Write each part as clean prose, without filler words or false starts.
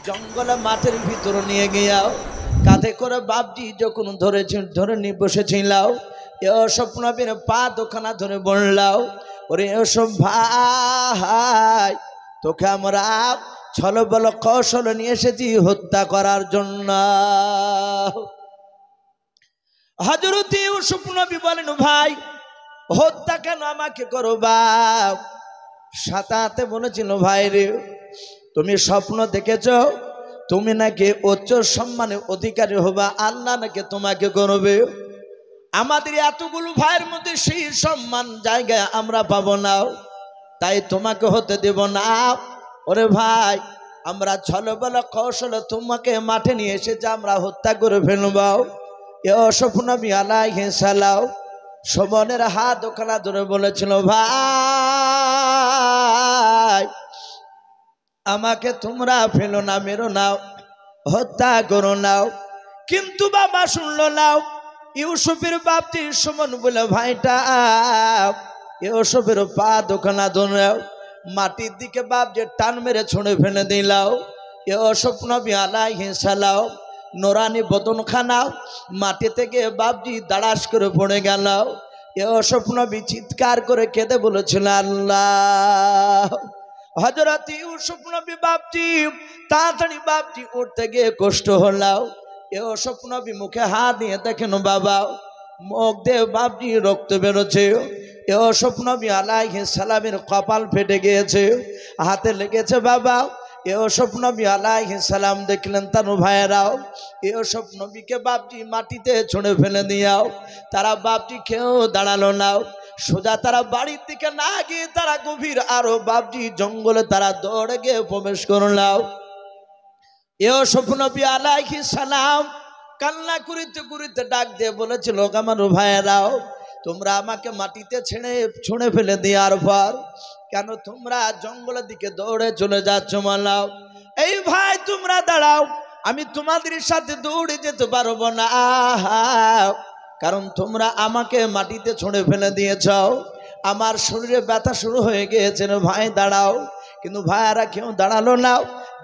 জঙ্গলে মাঠের ভিতর নিয়ে গিয়াও কাঁধে করে বাপজি যখন ধরে নিয়ে বসেছিলাও স্বপ্ন পা দোকানা ধরে বললাও ওরে ওসব ভাই তোকে আমরা ছল বল কৌশল নিয়ে এসেছি হত্যা করার জন্য। হযরত ইউসুফ নবী বলেন ভাই হত্যা কেন আমাকে করবা? সাতাতে বলেছিল ভাই রে তুমি স্বপ্ন দেখেছ তুমি নাকি উচ্চ সম্মানের অধিকারী হবা, আল্লাহ নাকি তোমাকে করবে। আমাদের এতগুলো ভাইয়ের মধ্যে সেই সম্মান জায়গায় আমরা পাবো না, তাই তোমাকে হতে দেব না। ওরে ভাই আমরা ছল বল কৌশলে তোমাকে মাঠে নিয়ে এসেছি আমরা হত্যা করে ফেলব। ইউসুফ নবী আলাইহিস সালাম শোভনের হাত ওখানে ধরে বলেছিল ভাই আমাকে তোমরা ফেলো না, মেরো নাও, হত্যা করো নাও। কিন্তু বাবা শুনলো নাও। ইউসুফের বাপজি সুমন বলে ভাইটা ইউসুফের পা দোকানা ধরে মাটির দিকে বাপ যে টান মেরে ছুঁড়ে ফেলে দিলাও। ইউসুফ নবী আলাইহিস সালাম নোরানি বদনখানা মাটি থেকে বাপজি দাঁড়াস করে পড়ে গেল। ইউসুফ নবী চিৎকার করে কেঁদে বলেছিল আল্লাহ। হযরত ইউসুফ নবী বাপজি তাড়াতাড়ি বাপজি উঠতে গিয়ে কষ্ট হলাও। ইউসুফ নবী মুখে হাত দিয়ে দেখেন বাবা মুখ দিয়ে বাপজি রক্ত বেরোচ্ছে। ইউসুফ নবী আলাইহিস সালামের কপাল ফেটে গিয়েছে, হাতে লেগেছে বাবা। ইউসুফ নবী আলাইহিস সালাম দেখলেন তার ভাইয়েরাও ইউসুফ নবীকে বাপজি মাটিতে ছুঁড়ে ফেলে দিয়াও। তারা বাপজি কেউ দাঁড়ালো না, সোজা তারা বাড়ির দিকে না গিয়ে তারা গভীর আরো বাপজি জঙ্গলে তারা দৌড়ে গিয়ে প্রবেশ করলাম। ইউসুফ নবী আলাইহিস সালাম কান্না করিতে করিতে ডাক দিয়ে বলেছিল আমার ভাইয়েরাও তোমরা আমাকে মাটিতে ছুঁড়ে ফেলে দেওয়ার পর কেন তোমরা জঙ্গলের দিকে দৌড়ে চলে যাচ্ছ? মালাও এই ভাই তোমরা দাঁড়াও, আমি তোমাদের সাথে দৌড়ে যেতে পারবো না, কারণ তোমরা আমাকে মাটিতে ছুঁড়ে ফেলে দিয়েছ, আমার শরীরে ব্যথা শুরু হয়ে গিয়েছে। ভাই দাঁড়াও। কিন্তু ভাইয়ারা কেউ দাঁড়ালো না।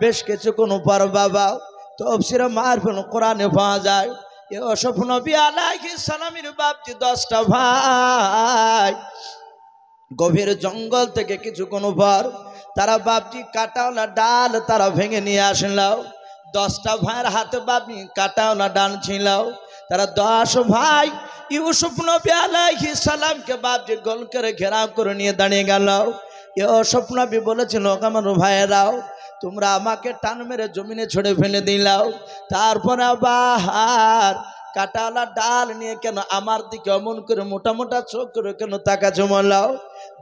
বেশ কিছুক্ষণ পর বাবা তাফসীরে মারফুল কোরআনে পাওয়া যায় ইউসুফ নবী আলাইহিস সালামের বাপজি 10টা ভাই গভীর জঙ্গল থেকে কিছুক্ষণ পর তারা বাপজি কাটাওয়ালা ডাল তারা ভেঙে নিয়ে আসলো। 10টা ভাইয়ের হাতে বাপজি কাটাওয়ালা ডাল ছিল। তারা 10 ভাই ইউসুফ নবী আলাইহিস সালামকে বাপজি গোল করে ঘেরাও করে নিয়ে দাঁড়িয়ে গেল। ইউসুফ নবী বলেছিল আমার ভাইয়েরাও তোমরা আমাকে টান মেরে জমিনে ছড়ে ফেলে দিলাও, তারপরে আবার কাটাওয়ালা ডাল নিয়ে কেন আমার দিকে অমন করে মোটা মোটা চোখ করে কেন তাকা জমালাও?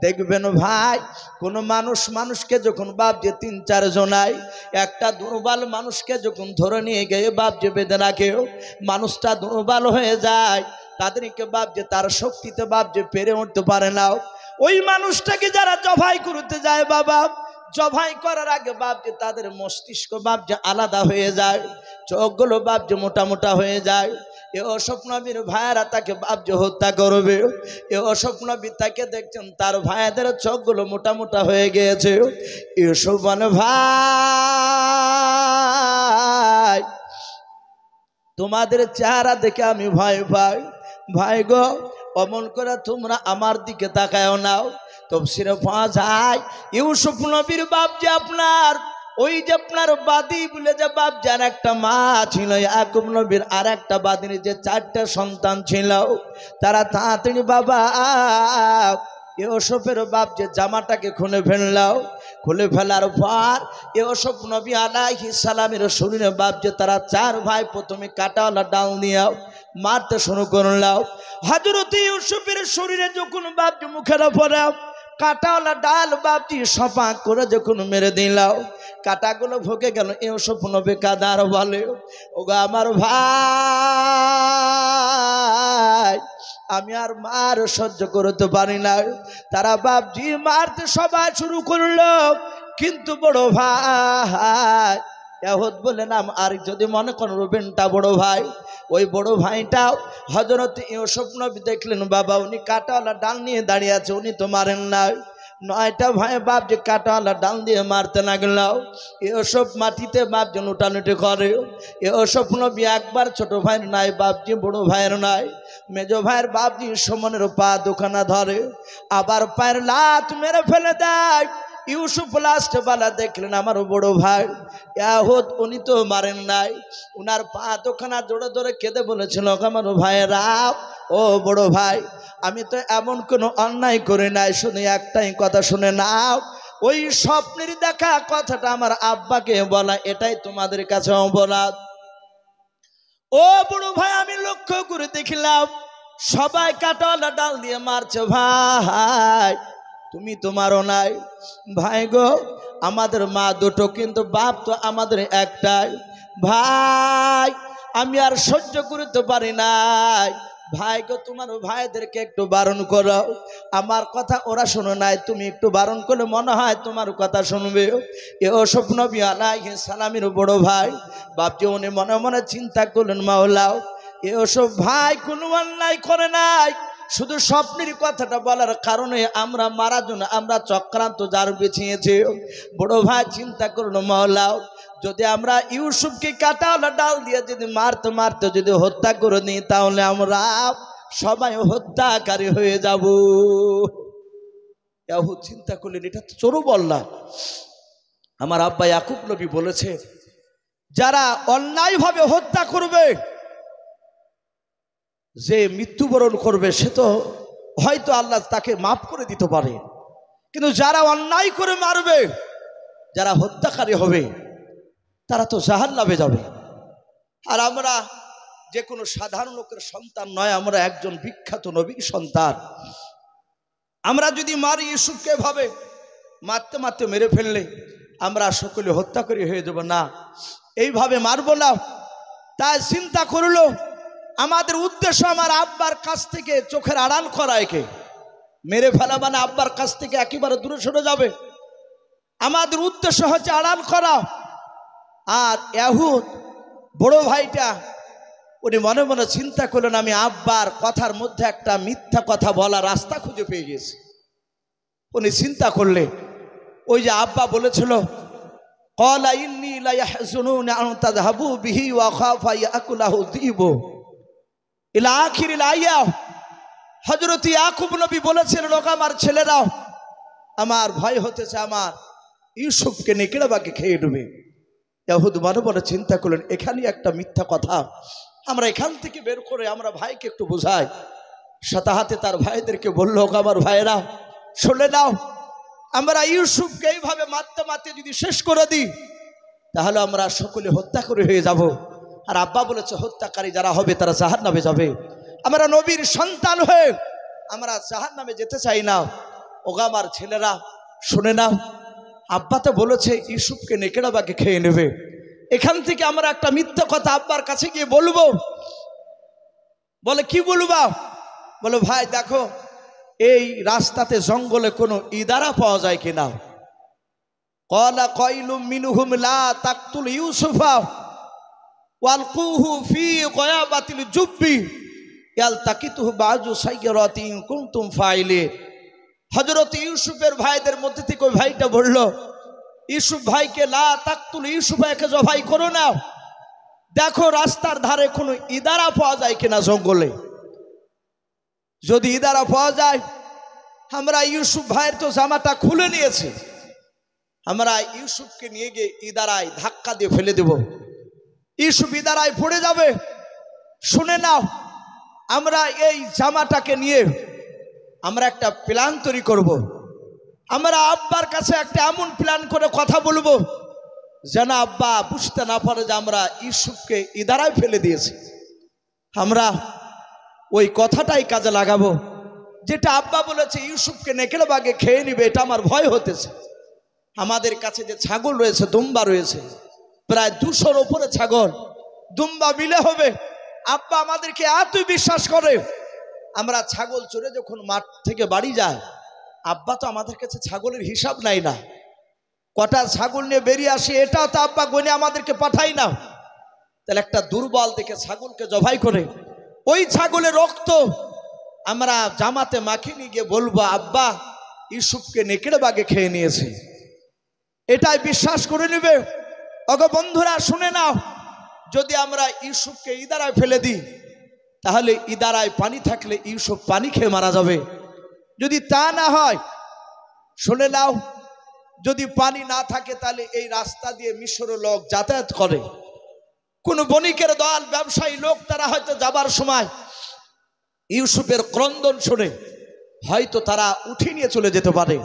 দেখবেন ভাই কোনো মানুষকে যখন বাপ যে 3-4 জনায় একটা দুর্বল মানুষকে যখন ধরে নিয়ে গিয়ে বাপ যে বেঁধে রাখে মানুষটা দুর্বল হয়ে যায়, তাদেরকে বাপ যে তার শক্তিতে বাপ যে পেরে উঠতে পারে না। ওই মানুষটাকে যারা জবাই করতে যায় বাবা জবাই করার আগে বাপ যে তাদের মস্তিষ্ক বাপ যে আলাদা হয়ে যায়, চোখগুলো বাপ যে মোটা মোটা হয়ে যায়। ইউসুফ নবীর ভাইয়েরা তাকে বাপ যে হত্যা করবে। ইউসুফ নবী তাকে দেখছেন তার ভাইদের চোখগুলো মোটা মোটা হয়ে গিয়েছে। ইউসুফ বলে ভাই তোমাদের চেহারা দেখে আমি ভয় পাই, ভাই গো অমন করে তোমরা আমার দিকে তাকায়ও নাও। তাফসীরে পাওয়া যায় ইউসুফ নবীর বাপ যে আপনার ওই যে আপনার বাদী বলে যে বাপ যার একটা মা ছিল ইয়াকুব নবীর আর একটা বাদীর যে 4টা সন্তান ছিল তারা তাড়াতাড়ি বাবা ইউসুফের বাপ যে জামাটাকে খুলে ফেললাও। খুলে ফেলার পর ইউসুফ নবী আলাইহিস সালামের শরীরে বাপ যে তারা 4 ভাই প্রথমে কাটাওয়ালা ডাল নিয়ে মারতে শুরু করলাম। হযরত ইউসুফের শরীরে যখন বাপ যে মুখের উপরে কাটাওয়ালা ডাল বাপজি সপা করে যখন মেরে দিলাও কাটাগুলো ভুকে গেল। ইউসুফ নবী কাদার বলে ওগো আমার ভাই আমি আর মার সহ্য করতে পারি না। তারা বাপজি মারতে সবাই শুরু করলো, কিন্তু বড় ভাই এহদ বলে নাম আর যদি মনে করেন রুবেনটা বড় ভাই, ওই বড় ভাইটাও হযরত ইউসুফ নবী দেখলেন বাবা উনি কাটাওয়ালা ডাল নিয়ে দাঁড়িয়ে আছে, উনি তো মারেন না। নয়টা ভাই বাপ যে কাঁটাওয়ালা ডাল দিয়ে মারতে লাগলো। এসব মাটিতে বাপ যে লুটালুটি করে। এসব নবী একবার ছোট ভাইয়ের নাই, বাপজি বড় ভাইয়ের নাই। মেজ ভাইয়ের বাপজি সমানের পা দুখানা ধরে, আবার পায়ের লাত মেরে ফেলে দেয়। ইউসুফ লাস্ট বেলা দেখলেন আমার বড় ভাই ইয়াহুদ, উনি তো মারেন নাই, উনার পা দুখানা জোরে জোরে কেঁদে বলেছিল, আমার ভাইয়েরা ও বড় ভাই আমি তো এমন কোনো অন্যায় করি নাই, শুনে একটাই কথা শুনে নাও, ওই স্বপ্নের দেখা কথাটা আমার আব্বাকে বলা, এটাই তোমাদের কাছে অপরাধ। ও বড় ভাই আমি লক্ষ্য করে দেখলাম সবাই কাঁটাওয়ালা ডাল দিয়ে মারছে, ভাই তুমি তো মারো নাই। ভাই গো আমাদের মা দুটো কিন্তু বাপ তো আমাদের একটাই। ভাই আমি আর সহ্য করতে পারি নাই। ভাই গো তোমার ভাইদেরকে একটু বারণ করো, আমার কথা ওরা শোনো নাই, তুমি একটু বারণ করলে মনে হয় তোমার কথা শুনবে। এসব নবী আলাইহিস সালামের বড় ভাই বাপজি উনি মনে মনে চিন্তা করলেন, মাওলাও এসব ভাই কোনো অন্যায় করে নাই, শুধু স্বপ্নের কথাটা বলার কারণে আমরা মারা জন্য আমরা চক্রান্ত যার বিছিয়েছি। বড় ভাই চিন্তা করলো, মাওলাও যদি আমরা ইউসুফকে কাঁটাওয়ালা ডাল দিয়ে যদি মারতে মারতে যদি হত্যা করে নিই, তাহলে আমরা সবাই হত্যাকারী হয়ে যাব। ইয়াহুদ চিন্তা করলেন এটা তো চোরও বললা। আমার আব্বা ইয়াকুব নবী বলেছে যারা অন্যায়ভাবে হত্যা করবে, যে মৃত্যুবরণ করবে সে তো হয়তো আল্লাহ তাকে মাফ করে দিতে পারে, কিন্তু যারা অন্যায় করে মারবে, যারা হত্যাকারী হবে, তারা তো জাহান্নামে যাবে। আর আমরা যে কোনো সাধারণ লোকের সন্তান নয়, আমরা একজন বিখ্যাত নবীর সন্তান। আমরা যদি মারি ইউসুফকে ভাবে মারতে মারতে মেরে ফেললে আমরা সকলে হত্যাকারী হয়ে যাব, না এইভাবে মারবো না। তাই চিন্তা করলো আমাদের উদ্দেশ্য আমার আব্বার কাছ থেকে চোখের আড়াল করা, একে মেরে ফেলা মানে আব্বার কাছ থেকে একেবারে দূরে সরে যাবে। আমাদের উদ্দেশ্য হচ্ছে আড়াল করা। আর ইয়াহুদ বড় ভাইটা উনি মনে মনে চিন্তা করলেন আমি আব্বার কথার মধ্যে একটা মিথ্যা কথা বলা রাস্তা খুঁজে পেয়ে গেছি। উনি চিন্তা করলে ওই যে আব্বা বলেছিল ক্বালা ইন্নী লা ইয়াহজুনুনি আন তাযহাবু বিহি ওয়া খাফা ইয়াকুলাহু যিবু ইলা আখিরিল আয়া। হযরত ইয়াকুব নবী বলেছেন, লোক আমার ছেলেরাও আমার ভয় হতেছে আমার ইউসুফকে নেকড়ে বাঘে খেয়ে নেবে। ইয়াহুদ মনে মনে চিন্তা করলেন এখানে একটা মিথ্যা কথা, আমরা এখান থেকে বের করে আমরা ভাইকে একটু বোঝাই। সাথে হাতে তার ভাইদেরকে বলল, আমার ভাইয়েরা শুনে নাও, আমরা ইউসুফকে এইভাবে মারতে মারতে যদি শেষ করে দিই তাহলে আমরা সকলে হত্যাকারী হয়ে যাব। আর আব্বা বলেছে হত্যাকারী যারা হবে তারা জাহান্নামে যাবে। আমরা নবীর সন্তান হয়ে আমরা জাহান্নামে যেতে চাই না। ওগো আমার ছেলেরা শুনে নাও, আব্বা তো বলেছে ইউসুফকে নেকড়ে বাঘে খেয়ে নেবে। এখান থেকে আমরা একটা মিথ্যা কথা আব্বার কাছে গিয়ে বলবো। বলে কি বলবা? বলো ভাই দেখো এই রাস্তাতে জঙ্গলে কোনো ইদারা পাওয়া যায় কিনা। ক্বালা কাইলুম মিনহুম লা তাকতুল ইউসুফা ওয়ালকুহু ফি গয়াবাতিল জুব্বি ইয়ালতাকিতুহু বাযু সাইয়্যারাতি ইন কুনতুম ফাইলিন। হযরত ইউসুফের ভাইদের মধ্যে থেকে ওই ভাইটা বলল, ইউসুফ ভাইকে লা তাকতুল ইউসুফাকে জবাই করো না, দেখো রাস্তার ধারে কোনো ইদারা পাওয়া যায় কিনা জঙ্গলে। যদি ইদারা পাওয়া যায়, আমরা ইউসুফ ভাইয়ের তো জামাটা খুলে নিয়েছে, আমরা ইউসুফকে নিয়ে গিয়ে ইদারায় ধাক্কা দিয়ে ফেলে দেব, ইউসুফ ইদারায় পড়ে যাবে। শুনে নাও, আমরা এই জামাটাকে নিয়ে আমরা একটা প্ল্যান তৈরি করব। আমরা আব্বার কাছে একটা এমন প্ল্যান করে কথা বলবো যেন আব্বা বুঝতে না পারে যে আমরা ইউসুফকে ইদারায় ফেলে দিয়েছি। আমরা ওই কথাটাই কাজে লাগাবো যেটা আব্বা বলেছে ইউসুফকে নেকড়ে বাঘে খেয়ে নিবে। এটা আমার ভয় হতেছে। আমাদের কাছে যে ছাগল রয়েছে, দুম্বা রয়েছে, প্রায় 200-র উপরে ছাগল দুম্বা মিলে হবে। আব্বা আমাদেরকে এতই বিশ্বাস করে, আমরা ছাগল চড়ে যখন মাঠ থেকে বাড়ি যায়, আব্বা তো আমাদের কাছে ছাগলের হিসাব নাই না, কটা ছাগল নিয়ে বেরিয়ে আসে এটাও তো আব্বা গনে আমাদেরকে পাঠাই না। তাহলে একটা দুর্বল দেখে ছাগলকে জবাই করে ওই ছাগলের রক্ত আমরা জামাতে মাখিয়ে নিয়ে গিয়ে বলবো, আব্বা ইউসুফকে নেকড়ে বাগে খেয়ে নিয়েছে, এটাই বিশ্বাস করে নেবে। ওগো বন্ধুরা শুনে নাও, যদি আমরা ইউসুফকে ইদারায় ফেলে দিই তাহলে ইদারায় পানি থাকলে ইউসুফ পানি খেয়ে মারা যাবে। যদি তা না হয়, শুনে নাও, যদি পানি না থাকে তাহলে এই রাস্তা দিয়ে মিশরের লোক যাতায়াত করে, কোন বণিকের দল ব্যবসায়ী লোক তারা হয়তো যাবার সময় ইউসুফের ক্রন্দন শুনে হয়তো তারা উঠিয়ে নিয়ে চলে যেতে পারে।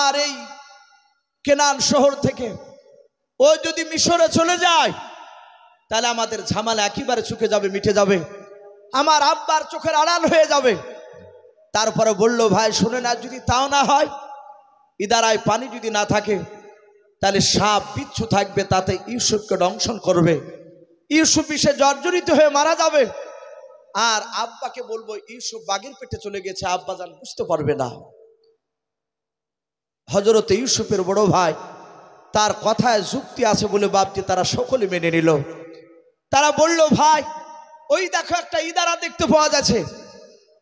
আর এই কেনান শহর থেকে ও যদি মিশরে চলে যায় তাহলে আমাদের ঝামেলা একেবারে চুকে যাবে, মিটে যাবে, আমার আব্বার চোখের আড়াল হয়ে যাবে। তারপরে বলল, ভাই শুনে না, যদি তাও না হয়, ইদারায় পানি যদি না থাকে তাহলে সাপ বিচ্ছু থাকবে, তাতে ইউসুফকে দংশন করবে, ইউসুফ এসে জর্জরিত হয়ে মারা যাবে। আর আব্বাকে বলবো ইউসুফ বাঘের পেটে চলে গেছে, আব্বা জান বুঝতে পারবে না। হযরত ইউসুফের বড় ভাই, তার কথায় যুক্তি আছে বলে বাপজি তারা সকলে মেনে নিল। তারা বলল, ভাই ওই দেখো একটা ইদারা দেখতে পাওয়া যাচ্ছে।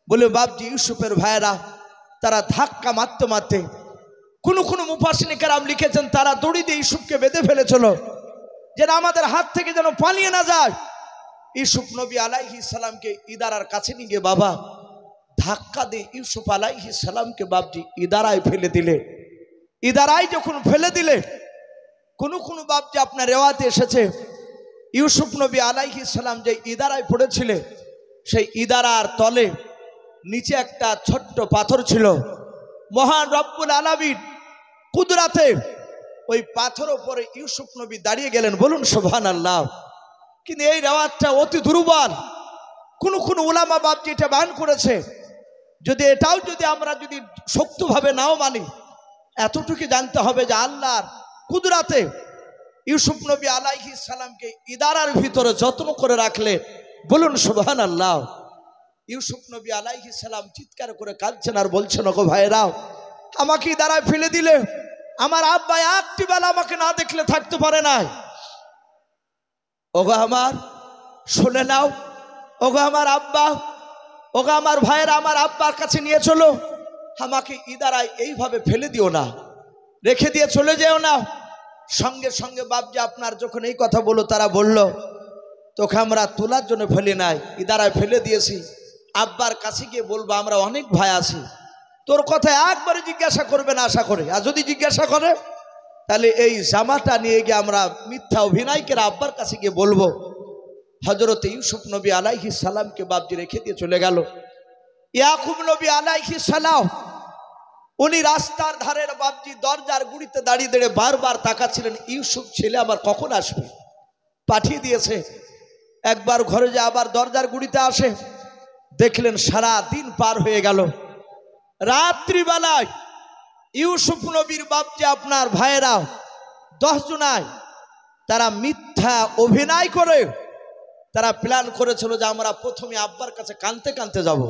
বলে বাপজি ইউসুফের ভাইয়েরা তারা ধাক্কা মারতে মারতে, কোন মুফাসসিরিনে কেরাম লিখেছেন তারা দড়ি দিয়ে ইউসুফকে বেঁধে ফেলেছিল যেন আমাদের হাত থেকে যেন পালিয়ে না যায়। ইউসুফ নবী আলাইহিস সালামকে ইদারার কাছে নিয়ে গিয়ে বাবা ধাক্কা দিয়ে ইউসুফ আলাইহিস সালামকে বাপজি ইদারায় ফেলে দিলে। ইদারায় যখন ফেলে দিলে, কোন বাপজি আপনার রেওয়াতে এসেছে ইউসুফ নবী আলাইহিস সালাম যে ইদারায় পড়েছিলেন সেই ইদারার তলে নিচে একটা ছোট্ট পাথর ছিল। মহান রব্বুল আলামিন কুদরাতে ওই পাথর উপরে ইউসুফ নবী দাঁড়িয়ে গেলেন, বলুন সুবহানাল্লাহ। কিন্তু এই রেওয়াতটা অতি দুর্বল, কোন উলামা বাপজি এটা বয়ান করেছে। যদি এটাও যদি আমরা যদি শক্তভাবে নাও মানি, এতটুকু জানতে হবে যে আল্লাহর কুদরাতে ইউসুফ নবী আলাইহিস সালামকে ইদারার ভিতরে যত্ন করে রাখলে, বলুন সুবহানাল্লাহ। ইউসুফ নবী আলাইহিস সালাম চিৎকার করে কাঁদছেন আর বলছেন, ওগো ভাইরাও, আমাকে ইদারায় ফেলে দিলে, আমার আব্বা একটি বেলা আমাকে না দেখলে থাকতে পারে না। ওগো আমার শুনে নাও, ওগো আমার আব্বা, ওগো আমার ভাইয়েরা, আমার আব্বার কাছে নিয়ে চলো, আমাকে ইদারায় এইভাবে ফেলে দিও না, রেখে দিয়ে চলে যেও না। সঙ্গে সঙ্গে বাপজি আপনার যখন এই কথা বললো, তারা বলল, তোকে আমরা তোলার জন্য ফেলে নাই, ইদারায় ফেলে দিয়েছি, আব্বার কাছে গিয়ে বলবো আমরা অনেক ভাই আছি, তোর কথা একবারে জিজ্ঞাসা করবে না আশা করে, আর যদি জিজ্ঞাসা করে তাহলে এই জামাটা নিয়ে গিয়ে আমরা মিথ্যা অভিনয় করে আব্বার কাছে গিয়ে বলবো। হযরত ইউসুফ নবী আলাইহিস সালামকে বাপজি রেখে দিয়ে চলে গেল। ইয়াকুব নবী আলাইহিস সালাম উনি রাস্তার ধারের বাপজি দরজার গুড়িতে দাঁড়িয়ে দাঁড়িয়ে বারবার তাকাচ্ছিলেন, ইউসুফ ছেলে আবার কখন আসবে, পাঠিয়ে দিয়েছে। একবার ঘরে যে আবার দরজার গুড়িতে আসে, দেখলেন সারা দিন পার হয়ে গেল। রাত্রিবেলায় ইউসুফ নবীর বাপজি আপনার ভাইয়েরা 10 জনায় তারা মিথ্যা অভিনয় করে তারা প্ল্যান করেছিল যে আমরা প্রথমে আব্বার কাছে কাঁদতে কাঁদতে যাব।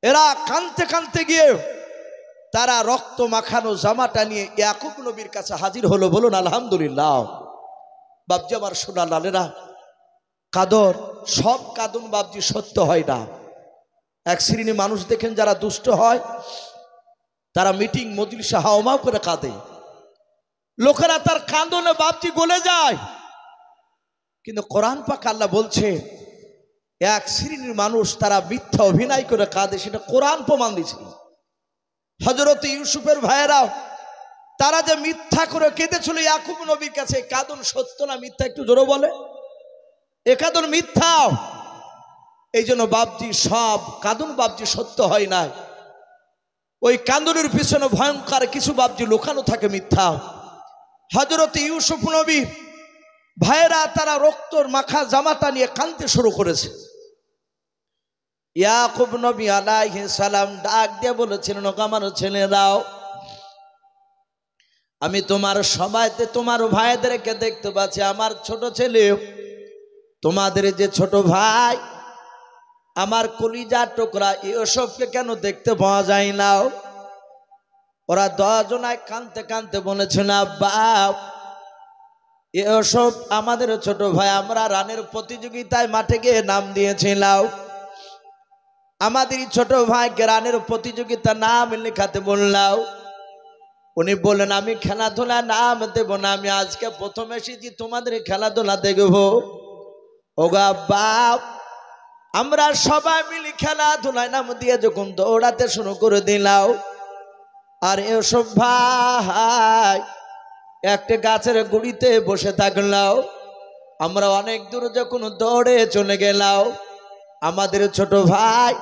এরা কাঁদতে কাঁদতে গিয়ে তারা রক্ত মাখানো জামাটা নিয়ে ইয়াকুব নবীর কাছে হাজির হলো, বলুন আলহামদুলিল্লাহ। বাপজি আমার সোনা লালেরা, কাদর সব কাঁদন বাপজি সত্য হয় না। এক শ্রেণী মানুষ দেখেন যারা দুষ্ট হয়, তারা মিটিং মজলিসে হাওমাও করে কাঁদে, লোকেরা তার কাঁদনে বাপজি গলে যায়। কিন্তু কোরআন পাক আল্লাহ বলছে এক শ্রেণীর মানুষ তারা মিথ্যা অভিনয় করে কাঁদে, সেটা কোরআন প্রমাণ দিচ্ছে। হযরত ইউসুফের ভাইয়েরাও তারা যে মিথ্যা করে কেঁদেছিল ইয়াকুব নবীর কাছে, কাঁদন সত্য না মিথ্যা একটু জোরে বলে? এ কাঁদন মিথ্যা। এই জন্য বাপজি সব কাঁদন বাপজি সত্য হয় না, ওই কাঁদনের পিছনে ভয়ঙ্কর কিছু বাপজি লুকানো থাকে মিথ্যা। হযরত ইউসুফ নবী ভাইয়েরা তারা রক্তর মাখা জামাটা নিয়ে কাঁদতে শুরু করেছে। ইয়াকুব নবী আলাইহিস সালাম ডাক দিয়ে বলেছিলেন, ওগো আমার ছেলেরাও, আমি তোমার সবাইতে তোমার ভাইদেরকে দেখতে পাচ্ছি, আমার ছোট ছেলে, তোমাদের যে ছোট ভাই আমার কলিজার টুকরা ইউসুফকে কেন দেখতে পাওয়া যায় না? ওরা 10 জনায় কাঁদতে কাঁদতে বলেছিল, আব্বা ইউসুফ আমাদের ছোট ভাই, আমরা রানের প্রতিযোগিতায় মাঠে গিয়ে নাম দিয়েছিলাম, আমাদের ছোট ভাই গ্রানের প্রতিযোগিতা নাম লেখাতে বললাম। উনি বললেন আমি খেলাধুলা নাম দেব না, আমি আজকে প্রথম এসেছি তোমাদের খেলাধুলা দেখবো। ওগা বাপ, আমরা সবাই মিলে খেলাধুলায় নাম দিয়ে যখন দৌড়াতে শুরু করে দিলাম, আর এসব ভাই একটা গাছের গুড়িতে বসে থাকলাম। আমরা অনেক দূর যখন দৌড়ে চলে গেলাম, আমাদের ছোট ভাই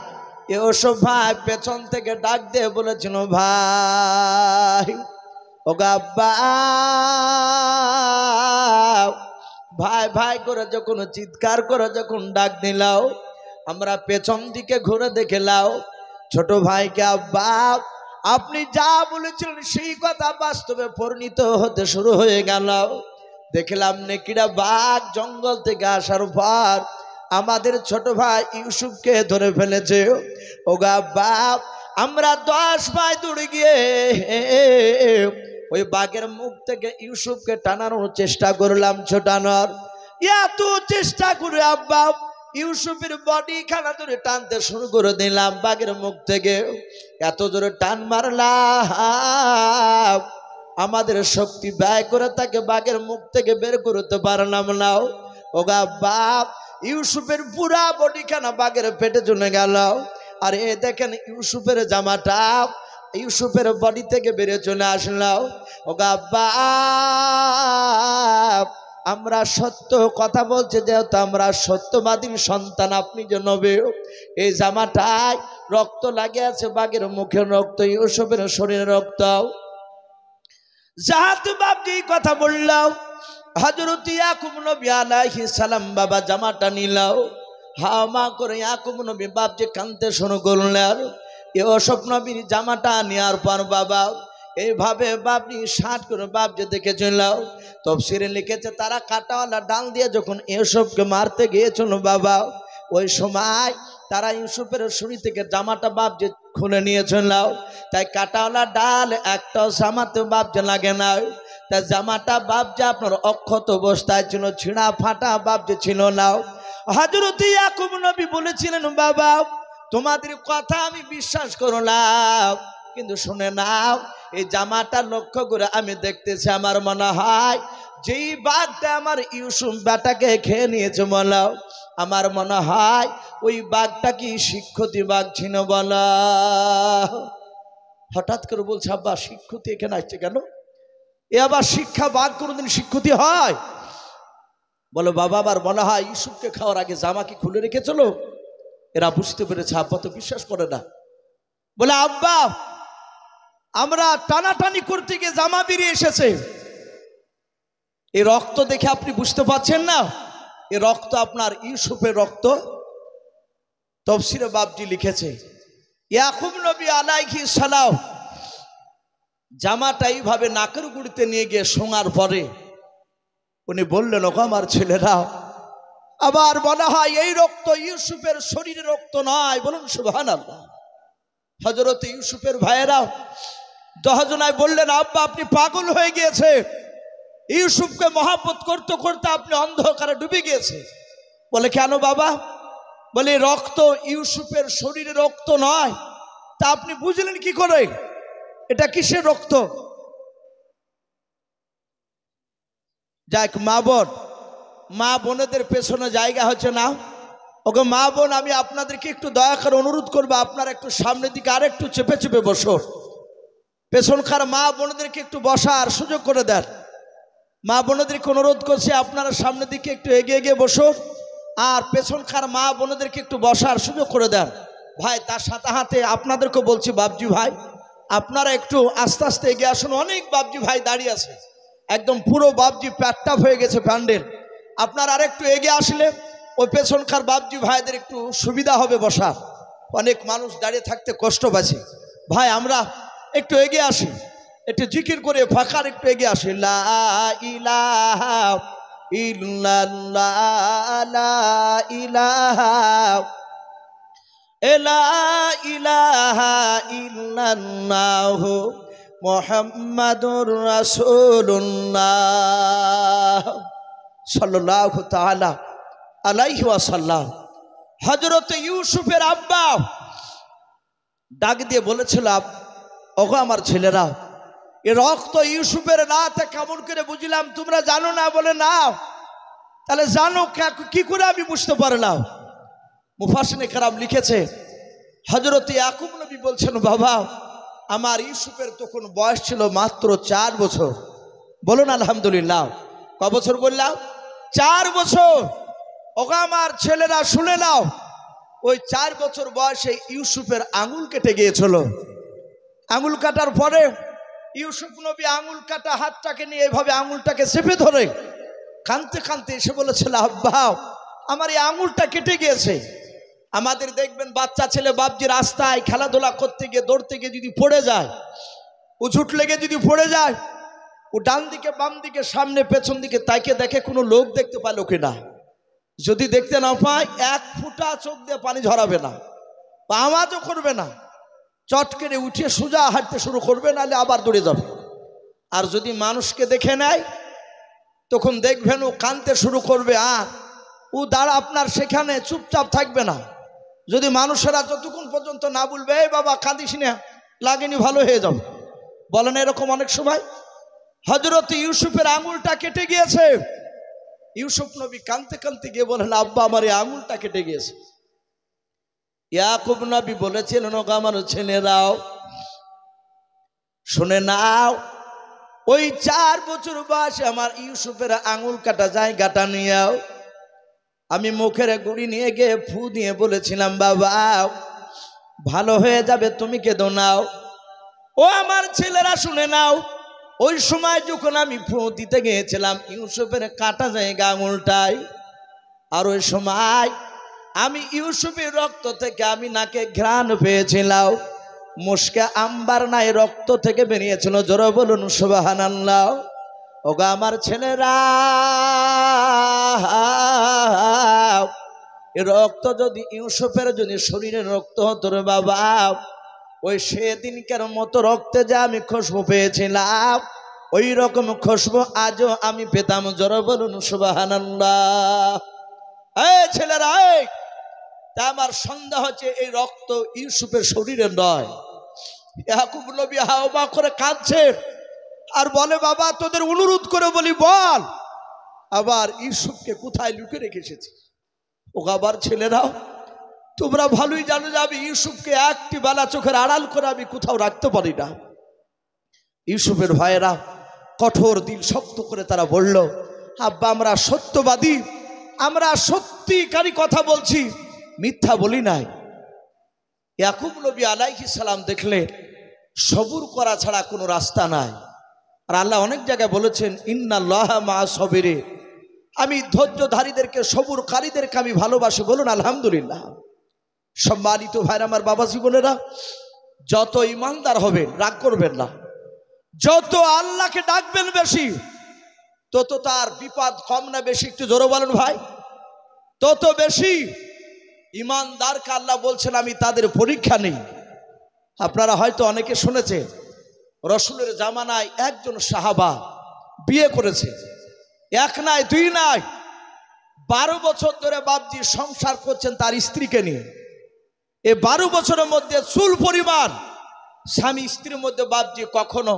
এসব ভাই পেছন থেকে ডাক দিয়ে বলেছিল, ভাই ওগা ভাই ভাই করে যখন চিৎকার করে যখন ডাক দিলাও, আমরা পেছন দিকে ঘুরে দেখলাম ছোট ভাইকে, আব্বা আপনি যা বলেছিলেন সেই কথা বাস্তবে পরিণত হতে শুরু হয়ে গেল। দেখলাম নেকিরা বাঘ জঙ্গল থেকে আসার পর আমাদের ছোট ভাই ইউসুফকে ধরে ফেলেছে। ওগা বাপ, আমরা 10 ভাই দৌড়ে গিয়ে ওই বাঘের মুখ থেকে ইউসুফকে টানানোর চেষ্টা করলাম, ছোটানোর। এত চেষ্টা করে আব্বা ইউসুফের বডি খানা ধরে টানতে শুরু করে দিলাম বাঘের মুখ থেকে। এত জোরে টান মারলাম, আমাদের শক্তি ব্যয় করে তাকে বাঘের মুখ থেকে বের করতে পারলাম না। ওগা বাপ, ইউসুফের পুরা বডি খানা বাঘের পেটে চলে গেল। আর এ দেখেন ইউসুফের জামাটা ইউসুফের বডি থেকে বেরিয়ে চলে আসলো। ওগা বাপ, আমরা সত্য কথা বলছি, যেহেতু আমরা সত্যবাদীর সন্তান, আপনি যে নবী, এই জামাটায় রক্ত লাগে আছে, বাঘের মুখের রক্ত, ইউসুফের শরীরে রক্ত। যাহাতে বাপজি কথা বললাম, হযরত ইয়াকুব নবী আলাইহিস সালাম বাবা জামাটা নিলাও, হামা করে ইয়াকুব নবী বাপজি কাঁদতে শুরু করলেন। ইউসুফ নবীর জামাটা নেওয়ার পর বাবা এইভাবে বাপনি 60 করে বাপজি দেখেছিল। তাফসীরে লিখেছে তারা কাঁটাওয়ালা ডাল দিয়ে যখন ইউসুফকে মারতে গিয়েছিল বাবা, ওই সময় তারা ইউসুফের শরীর থেকে জামাটা বাপজি খুলে নিয়েছিল। তাই কাঁটাওয়ালা ডাল একটা জামাতে বাপজি লাগে না। তাই জামাটা বাপজি আপনার অক্ষত অবস্থায় ছিল, ছিঁড়া ফাটা বাপজি ছিল না। হযরত ইয়াকুব নবী বলেছিলেন, বাবা তোমাদের কথা আমি বিশ্বাস করলাম, কিন্তু শুনে নাও, এই জামাটা লক্ষ্য করে আমি দেখতেছি, আমার মনে হয় যেই বাঘটা আমার ইউসুফ বেটাকে খেয়ে নিয়েছে বলো, আমার মনে হয় ওই বাঘটা কি শিক্ষিত বাঘ ছিল বলো। হঠাৎ করে বলছে, আব্বা শিক্ষিত এখানে আসছে কেন? এ আবার শিক্ষা বাঘ কোনোদিন শিক্ষিত হয়? বলো বাবা, আবার মনে হয় ইউসুফকে খাওয়ার আগে জামা কি খুলে রেখেছিল। এরা বুঝতে পেরেছে, আব্বা তো বিশ্বাস করে না। বলে আব্বা, আমরা টানাটানি করতে গিয়ে জামা বেরিয়ে এসেছে। এই রক্ত দেখে আপনি বুঝতে পারছেন না এই রক্ত আপনার ইউসুফের রক্ত? তাফসীরে বাপজি লিখেছে, ইয়াকুব নবী আলাইহিস সালাম জামাটা এইভাবে নাকের গুড়িতে নিয়ে গিয়ে শোঙার পরে উনি বললেন, ওগো আমার ছেলেরা, আবার মনে হয় এই রক্ত ইউসুফের শরীরের রক্ত নয়। বলুন সুবহানাল্লাহ। হযরত ইউসুফের ভাইয়েরা 10 জনায় বললেন, আব্বা আপনি পাগল হয়ে গিয়েছে, ইউসুফকে মহব্বত করতে করতে আপনি অন্ধকারে ডুবে গিয়েছে। বলে কেন বাবা? বলে রক্ত ইউসুফের শরীরের রক্ত নয়। তা আপনি বুঝলেন কি করে এটা কিসের রক্ত? যাক, মা বোনেদের পেছনে জায়গা হচ্ছে না। ওকে মা বোন, আমি আপনাদেরকে একটু দয়া করে অনুরোধ করবো, আপনারা একটু সামনের দিকে আর একটু চেপে চেপে বসো। পেছনকার মা বোনদেরকে একটু বসার সুযোগ করে দেন। মা বোনদেরকে অনুরোধ করছি, আপনারা সামনের দিকে একটু এগিয়ে এগিয়ে বসো, আর পেছনকার মা বোনদেরকে একটু বসার সুযোগ করে দেন। ভাই তার সাথে হাতে আপনাদেরকে বলছি, বাবজি ভাই আপনারা একটু আস্তে আস্তে এগিয়ে আসুন। অনেক বাবজি ভাই দাঁড়িয়ে আছে, একদম পুরো বাবজি প্যাটটাপ হয়ে গেছে প্যান্ডেল। আপনারা আর একটু এগিয়ে আসলে ওই পেছনকার বাবজি ভাইদের একটু সুবিধা হবে বসার। অনেক মানুষ দাঁড়িয়ে থাকতে কষ্ট পাচ্ছে। ভাই আমরা একটু এগিয়ে আসি, একটু জিকির করে ফাঁকার একটু এগিয়ে আসি। লা ইলাহা ইল্লাল্লাহ, লা ইলাহা ইলাহা ইল্লাল্লাহ মুহাম্মাদুর রাসূলুল্লাহ সাল্লাল্লাহু তাআলা আলাইহি ওয়াসাল্লাম। হযরত ইউসুফের আব্বা ডাক দিয়ে বলেছিলাম, ওগো আমার ছেলেরা, এ রক্ত ইউসুফের না, তা কেমন করে বুঝলাম তোমরা জানো না? বলে না। তাহলে জানো কি করে? আমি বুঝতে পারলাম। মুফাসসিরিনে কেরাম লিখেছে, হযরত ইয়াকুব নবী বলছেন, বাবা আমার ইউসুফের তখন বয়স ছিল মাত্র 4 বছর। বলুন আলহামদুলিল্লাহ। ক বছর বললাম? 4 বছর। ওগো আমার ছেলেরা শুনে নাও, ওই 4 বছর বয়সে ইউসুফের আঙুল কেটে গিয়েছিল। আঙুল কাটার পরে ইউসুফ নবী আঙুল কাটা হাতটাকে নিয়ে এভাবে আঙুলটাকে চেপে ধরে কাঁদতে কাঁদতে এসে বলেছিল, আব্বা আমার এই আঙুলটা কেটে গিয়েছে। আমাদের দেখবেন বাচ্চা ছেলে বাপজি রাস্তায় খেলাধুলা করতে গিয়ে দৌড়তে গিয়ে যদি পড়ে যায়, উঝুট লেগে যদি পড়ে যায়, ও ডান দিকে বাম দিকে সামনে পেছন দিকে তাকে দেখে কোনো লোক দেখতে পায় কিনা। যদি দেখতে না পায়, 1 ফোঁটা চোখ দিয়ে পানি ঝরাবে না বা আওয়াজও করবে না, চট করে উঠে সোজা হাঁটতে শুরু করবে, নাহলে আবার দৌড়ে যাবে। আর যদি মানুষকে দেখে নেয়, তখন দেখবেন ও কাঁদতে শুরু করবে, আর ও দাঁড়া আপনার সেখানে চুপচাপ থাকবে না। যদি মানুষেরা যতক্ষণ পর্যন্ত না বলবে, এই বাবা কাঁদিস না, লাগেনি, ভালো হয়ে যাবে। বলেন এরকম অনেক সময়। হযরত ইউসুফের আঙুলটা কেটে গিয়েছে। ইউসুফ নবী কাঁদতে কাঁদতে গিয়ে বলেন, আব্বা আমার এই আঙুলটা কেটে গিয়েছে। ইয়াকুব নবী বলেছিলেন, ওগো আমার ছেলেরাও শুনে নাও, ওই 4 বছর বয়সে আমার ইউসুফের আঙুল কাটা জায়গাটা নিয়েও আমি মুখের গুড়ি নিয়ে গিয়ে ফু দিয়ে বলেছিলাম, বাবা ভালো হয়ে যাবে, তুমি কেঁদো নাও। ও আমার ছেলেরা শুনে নাও, ওই সময় যখন আমি ফু দিতে গিয়েছিলাম ইউসুফের কাটা জায়গা আঙুলটাই, আর ওই সময় আমি ইউসুফের রক্ত থেকে আমি নাকে ঘ্রাণ পেয়েছিলাম, মুশকে আম্বার নাই রক্ত থেকে বেরিয়েছিল। জোরে বলুন সুবহানাল্লাহ। ওগো আমার ছেলেরা, রক্ত যদি ইউসুফের যদি শরীরের রক্ত হতো রে বাবা, ওই সেদিনকার মতো রক্তে যা আমি খুশবু পেয়েছিলাম, ওই রকম খুশবু আজও আমি পেতাম। জোরে বলুন সুবহানাল্লাহ। এই ছেলেরা, তা আমার সন্দেহ হচ্ছে এই রক্ত ইউসুফের শরীরে নয়। ইয়াকুব নবী হাওয়া করে কাঁদছে আর বলে, বাবা তোদের অনুরোধ করে বলি, বল আবার ইউসুফকে কোথায় লুকিয়ে রেখে এসেছি। ও আবার ছেলেরাও, তোমরা ভালোই জানো যে আমি ইউসুফকে একটি বেলা চোখের আড়াল করে আমি কোথাও রাখতে পারি না। ইউসুফের ভাইয়েরা কঠোর দিল শক্ত করে তারা বলল, আব্বা আমরা সত্যবাদী, আমরা সত্যিকারী কথা বলছি, মিথ্যা বলি নাই। ইয়াকুব নবী আলাইহিস সালাম দেখলেন সবুর করা ছাড়া কোনো রাস্তা নাই। আর আল্লাহ অনেক জায়গায় বলেছেন, ইন্নাল্লাহা মা'আস সাবিরিন, আমি ধৈর্যধারীদেরকে সবুরকারীদেরকে আমি ভালোবাসি। বলুন আলহামদুলিল্লাহ। সম্মানিত ভাইরা আমার, বাবা জীবনেরা, যত ইমানদার হবেন রাগ করবেন না, যত আল্লাহকে ডাকবেন বেশি, তত তার বিপদ কম না বেশি? একটু জোরে বলেন ভাই। তত বেশি ইমানদারকে আল্লাহ বলছেন আমি তাদের পরীক্ষা নেই। আপনারা হয়তো অনেকে শুনেছে, রসুলের জামানায় একজন সাহাবা বিয়ে করেছে, 1 নয় 2 নয়, 12 বছর ধরে বাপজি সংসার করছেন তার স্ত্রীকে নিয়ে। এই 12 বছরের মধ্যে চুল পরিমাণ স্বামী স্ত্রীর মধ্যে বাপজি কখনো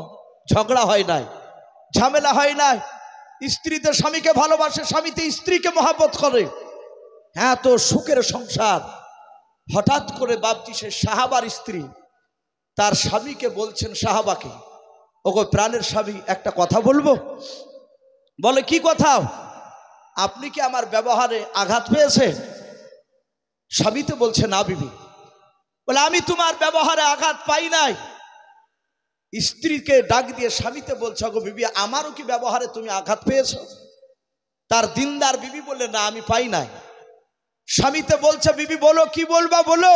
ঝগড়া হয় নাই, ঝামেলা হয় নাই। স্ত্রীতে স্বামীকে ভালোবাসে, স্বামীতে স্ত্রীকে মহব্বত করে, হ্যাঁ তো সুখের সংসার। হঠাৎ করে বাপজি সে সাহাবার স্ত্রী তার স্বামীকে বলছেন, সাহাবাকে, ওগো প্রাণের স্বামী একটা কথা বলবো। বলে, কি কথা? আপনি কি আমার ব্যবহারে আঘাত পেয়েছে? স্বামীতে বলছে, না বিবি। বলে, আমি তোমার ব্যবহারে আঘাত পাই নাই। স্ত্রীকে ডাক দিয়ে স্বামীতে বলছে, ওগো বিবি আমারও কি ব্যবহারে তুমি আঘাত পেয়েছো? তার দিনদার বিবি বললে, না আমি পাই নাই। স্বামীতে বলছে, বিবি বলো, কি বলবা বলো।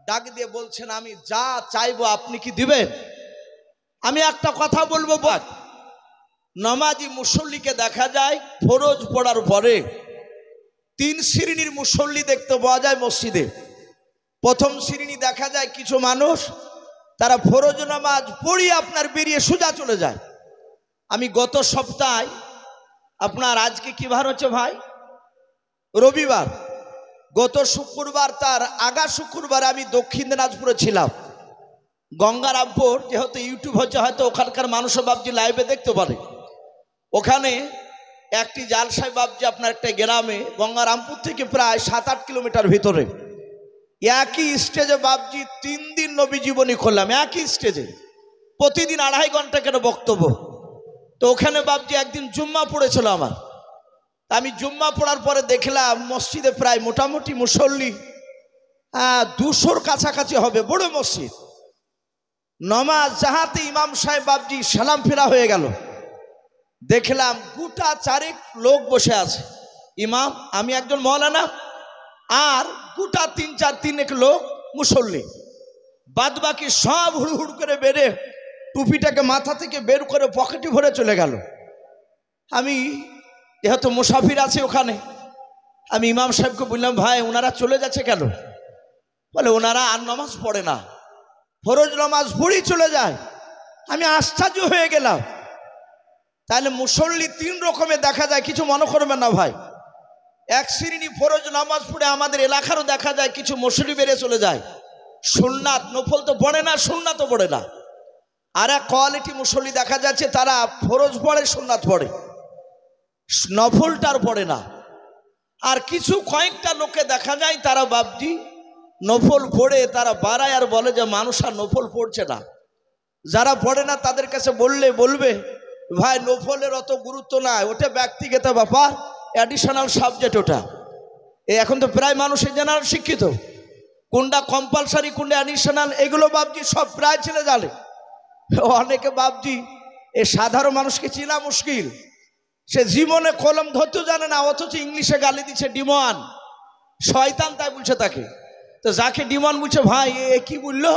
ডাক দিয়ে বলছেন, আমি যা চাইবো আপনি কি দিবেন? আমি একটা কথা বলবো, নামাজি মুসল্লিকে দেখা যায় ফরজ পড়ার পরে 3 শ্রেণীর মুসল্লি দেখতে পাওয়া যায় মসজিদে। প্রথম শ্রেণী দেখা যায় কিছু মানুষ, তারা ফরজ নামাজ পড়িয়ে আপনার বেরিয়ে সোজা চলে যায়। আমি গত সপ্তাহে, আপনার আজকে কি বার হচ্ছে ভাই? রবিবার। গত শুক্রবার তার আগা শুক্রবার আমি দক্ষিণ দিনাজপুরে ছিলাম। গঙ্গারামপুর, যেহেতু ইউটিউব হচ্ছে হয়তো ওখানকার মানুষও বাবজি লাইভে দেখতে পারে। ওখানে একটি জালসাই বাবজি আপনার একটা গ্রামে, গঙ্গারামপুর থেকে প্রায় 7-8 কিলোমিটার ভিতরে, একই স্টেজে বাবজি 3 দিন নবী জীবনী করলাম। একই স্টেজে প্রতিদিন 2.5 ঘন্টা কেন বক্তব্য। তো ওখানে বাবজি একদিন জুম্মা পড়েছিল আমার। আমি জুম্মা পড়ার পরে দেখলাম মসজিদে প্রায় মোটামুটি মুসল্লি 200-র কাছাকাছি হবে, বড় মসজিদ। নমাজ যাহাতে ইমাম সাহেব বাবজি সালাম ফেরা হয়ে গেল, দেখলাম গোটা 4 লোক বসে আছে। ইমাম, আমি একজন মৌলানা, আর গোটা 3 লোক মুসল্লি। বাদ বাকি সব হুড় করে বেড়ে টুপিটাকে মাথা থেকে বের করে পকেটে ভরে চলে গেল। আমি যেহেতু মুসাফির আছে ওখানে, আমি ইমাম সাহেবকে বললাম, ভাই ওনারা চলে যাচ্ছে কেন? বলে ওনারা আর নামাজ পড়ে না, ফরজ নামাজ পড়েই চলে যায়। আমি আশ্চর্য হয়ে গেলাম। তাহলে মুসল্লি 3 রকমের দেখা যায়, কিছু মনে করবেন না ভাই। এক শ্রেণী ফরজ নামাজ পড়ে আমাদের এলাকারও দেখা যায় কিছু মুসল্লি বেড়ে চলে যায়, সুন্নাত নফল তো পড়ে না, সুন্নাত তো পড়ে না। আর এক কোয়ালিটি মুসল্লি দেখা যাচ্ছে তারা ফরজ পড়ে, সুন্নাত পড়ে, নফলটার পড়ে না। আর কিছু কয়েকটা লোকে দেখা যায় তারা বাবজি নফল পড়ে তারা বাড়ায় আর বলে যে মানুষ আর নফল পড়ছে না। যারা পড়ে না তাদের কাছে বলবে ভাই নফলের অত গুরুত্ব নাই, ওটা ব্যক্তিগত ব্যাপার, অ্যাডিশনাল সাবজেক্ট ওটা। এখন তো প্রায় মানুষ জেনারেল শিক্ষিত, কোনটা কম্পালসারি কোনটা অ্যাডিশনাল এগুলো বাবজি সব প্রায় ছেলে জানে। অনেকে বাবজি এ সাধারণ মানুষকে চেনা মুশকিল। সে জীবনে কলম ধরতেও জানে না, অথচ ইংলিশে গালি দিচ্ছে ডিমন, শয়তান তাই বলছে তাকে। তো যাকে ডিমন বলছে, ভাই এ কি বললো?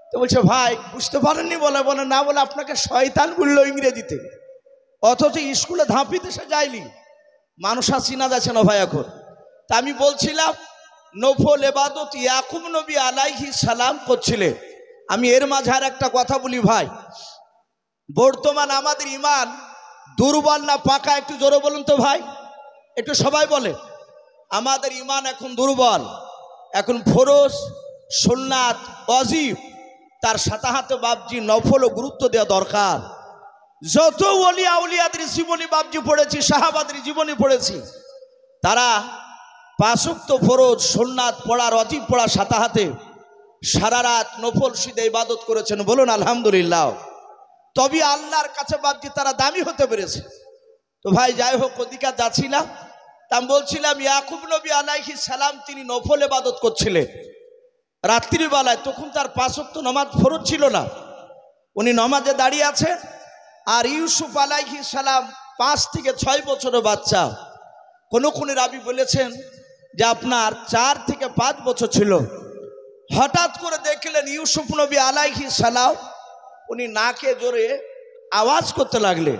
তো বলছে ভাই বুঝতে পারেননি? বলে না, বলে আপনাকে শয়তান বললো ইংরেজিতে, অথচ স্কুলে ধাপিতে সে যায়নি। মানুষ আর চিনা যাচ্ছে না ভাই এখন। তা আমি বলছিলাম নফল ইবাদত ইয়াকুব নবী আলাইহিস সালাম করছিলেন। আমি এর মাঝে আর একটা কথা বলি ভাই, বর্তমান আমাদের ইমান দুর্বল না পাকা? একটু জোরে বলুন তো ভাই, একটু সবাই বলে। আমাদের ইমান এখন দুর্বল। এখন ফরজ, সুন্নাত, ওয়াজিব, তার সাথে সাথে বাবজি নফলও গুরুত্ব দেওয়া দরকার। যত ওলি আউলিয়াদের জীবনী বাবজি পড়েছি, সাহাবাদের জীবনী পড়েছি, তারা 5 ওয়াক্ত ফরজ সুন্নাত পড়ার, ওয়াজিব পড়ার সাথে সাথে সারা রাত নফল সিদে ইবাদত করেছেন। বলুন আলহামদুলিল্লাহ। তবে আল্লাহর কাছে বাবজি তারা দামি হতে পেরেছে। তো ভাই যাই হোক, ওদিকে যাচ্ছিলাম, তা আমি বলছিলাম ইয়াকুব নবী আলাইহিস সালাম তিনি নফল ইবাদত করছিলেন রাত্রিবেলায়। তখন তার 5 ওয়াক্ত নামাজ ফরজ ছিল না, উনি নামাজে দাঁড়িয়ে আছে। আর ইউসুফ আলাইহিস সালাম 5 থেকে 6 বছরের বাচ্চা। কোন রাবি বলেছেন যে আপনার 4 থেকে 5 বছর ছিল। হঠাৎ করে দেখলেন ইউসুফ নবী আলাইহিস সালাম উনি নাকে জোরে আওয়াজ করতে লাগলেন।